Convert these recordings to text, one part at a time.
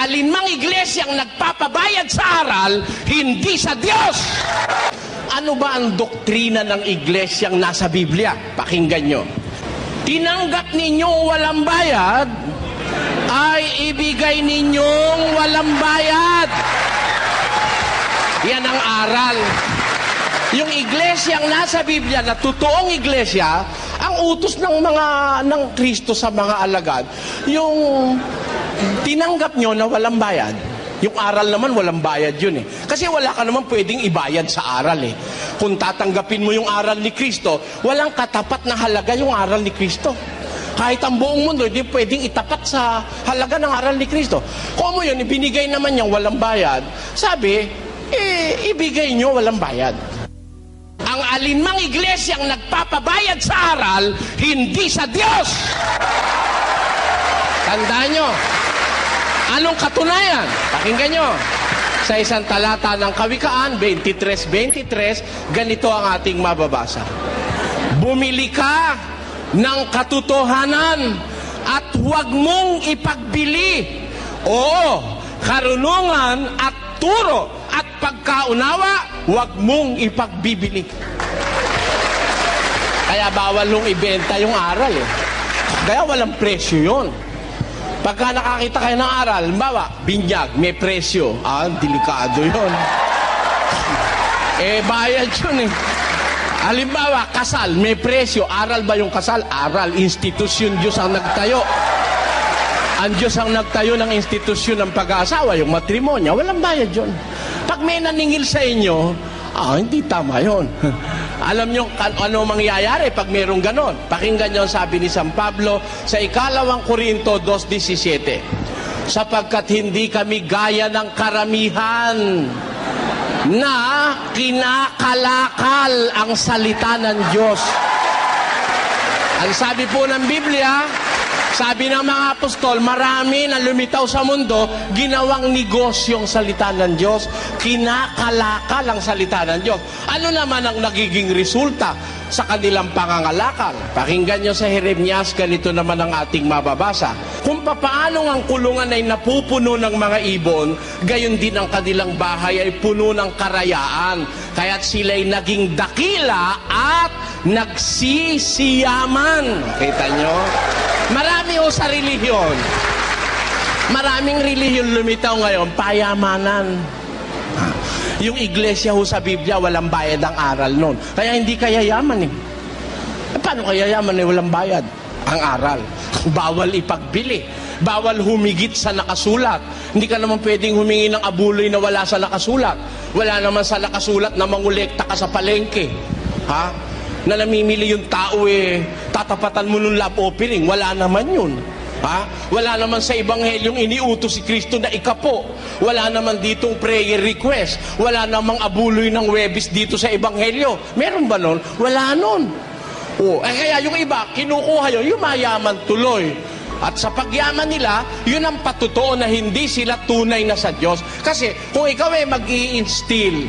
alinmang iglesyang nagpapabayad sa aral, hindi sa Diyos. Ano ba ang doktrina ng iglesyang nasa Biblia? Pakinggan nyo. Tinanggap ninyong walang bayad, ay ibigay ninyong walang bayad. Yan ang aral. Yung iglesyang nasa Biblia na totoong iglesia, ang utos ng Kristo sa mga alagad, yung tinanggap nyo na walang bayad. Yung aral naman walang bayad yun eh. Kasi wala ka naman pwedeng ibayad sa aral eh. Kung tatanggapin mo yung aral ni Kristo, walang katapat na halaga yung aral ni Kristo. Kahit ang buong mundo, hindi pwedeng itapat sa halaga ng aral ni Kristo. Kung mo yun, ibinigay naman niyang walang bayad, sabi, ibigay niyo walang bayad. Ang alinmang iglesyang nagpapabayad sa aral, hindi sa Diyos. Tandaan nyo. Anong katunayan? Pakinggan nyo. Sa isang talata ng Kawikaan, 23:23, ganito ang ating mababasa. Bumili ka ng katotohanan at huwag mong ipagbili. Oo, karunungan at turo at pagkaunawa, huwag mong ipagbibili. Kaya bawal nung ibenta yung aral eh. Kaya walang presyo yun. Pagka nakakita kayo ng aral, bawa, binyag, may presyo. Delikado yun. Bayad yun eh. Halimbawa, kasal, may presyo. Aral ba yung kasal? Aral, institusyon, Diyos ang nagtayo. Ang Diyos ang nagtayo ng institusyon ng pag-aasawa, yung matrimonya, walang bayad yun. Pag may naningil sa inyo, hindi tama yun. Alam nyo ano mangyayari pag mayroong ganon? Pakinggan nyo ang sabi ni San Pablo sa 2 Korinto 2:17. Sapagkat hindi kami gaya ng karamihan na kinakalakal ang salita ng Diyos. Ang sabi po ng Biblia, sabi ng mga apostol, marami na lumitaw sa mundo, ginawang negosyong salita ng Diyos, kinakalakal ang salita ng Diyos. Ano naman ang nagiging resulta sa kanilang pangangalakal? Pakinggan nyo sa Jeremias, ganito naman ang ating mababasa. Kung papaano ang kulungan ay napupuno ng mga ibon, gayon din ang kanilang bahay ay puno ng karayaan. Kaya't sila'y naging dakila at nagsisiyaman. Kita nyo? Marami o sa relihiyon. Maraming relihiyon lumitaw ngayon, payamanan. Yung iglesia ho sa Biblia, walang bayad ang aral nun. Kaya hindi kaya yaman eh. Paano kaya yaman eh, walang bayad? Ang aral. Bawal ipagbili. Bawal humigit sa nakasulat. Hindi ka naman pwedeng humingi ng abuloy na wala sa nakasulat. Wala naman sa nakasulat na mangolekta ka sa palengke. Na namimili yung tao tatapatan mo nung love offering. Wala naman yun. Wala naman sa Ebanghelyong iniutos si Kristo na ikapo. Wala naman ditong prayer request. Wala namang abuloy ng Webis dito sa Ebanghelyo. Meron ba nun? Wala nun. Kaya yung iba, kinukuha yun, yung mayaman tuloy. At sa pagyaman nila, yun ang patutuo na hindi sila tunay na sa Diyos. Kasi kung ikaw mag-i-instill,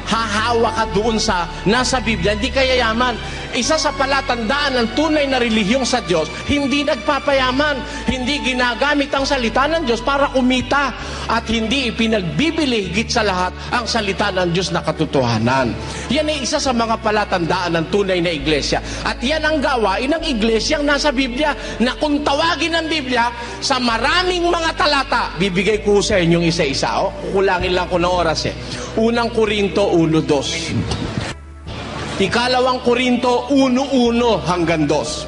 hahawa ka doon sa nasa Biblia, hindi ka yayaman. Isa sa palatandaan ng tunay na relihiyong sa Diyos, hindi nagpapayaman, hindi ginagamit ang salita ng Diyos para kumita, at hindi ipinagbibili higit sa lahat ang salita ng Diyos na katotohanan. Yan ay isa sa mga palatandaan ng tunay na iglesia. At yan ang gawain ng iglesyang nasa Biblia, na kung tawagin ng Biblia sa maraming mga talata, bibigay ko sa inyong isa-isa. Kukulangin lang ko ng oras Unang Korinto 1:2. 2 Korinto 1:1 hanggang 2.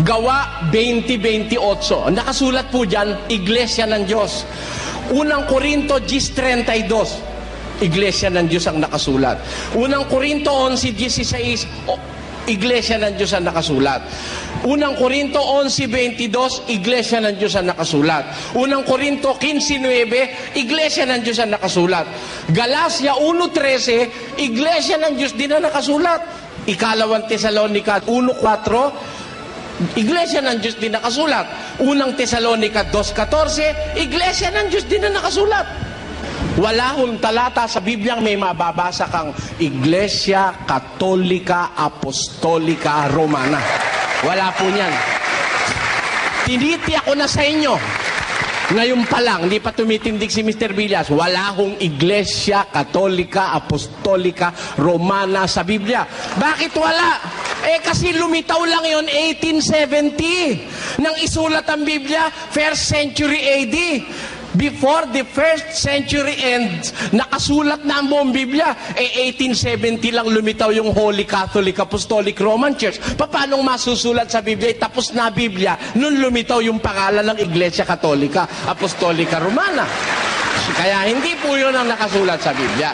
Gawa 20:28. Nakasulat po dyan, Iglesia ng Diyos. 1 Korinto 10:32. Iglesia ng Diyos ang nakasulat. 1 Korinto 11:16. Iglesia ng Diyos ang nakasulat. 1 Korinto 11:22, Iglesia ng Diyos ang nakasulat. 1 Korinto 15:9, Iglesia ng Diyos ang nakasulat. Galacia 1:13, Iglesia ng Diyos din ang nakasulat. 2 Tesalonica 1:4, Iglesia ng Diyos din nakasulat. 1 Tesalonica 2:14, Iglesia ng Diyos din ang nakasulat. Wala hong talata sa Biblia may mababasa kang Iglesia Katolika Apostolika Romana. Wala po niyan. Tinitiyak ko na sa inyo, Ngayon pa lang, hindi pa tumitindig si Mr. Villas, wala hong Iglesia Katolika, Apostolika, Romana sa Biblia. Bakit wala? Kasi lumitaw lang yon 1870 nang isulat ang Biblia, 1st century AD. Before the 1st century ends, nakasulat na ang buong Biblia. 1870 lang lumitaw yung Holy Catholic Apostolic Roman Church. Paano masusulat sa Biblia? Tapos na Biblia, nung lumitaw yung pangalan ng Iglesia Katolika Apostolica Romana. Kaya hindi po yun ang nakasulat sa Biblia.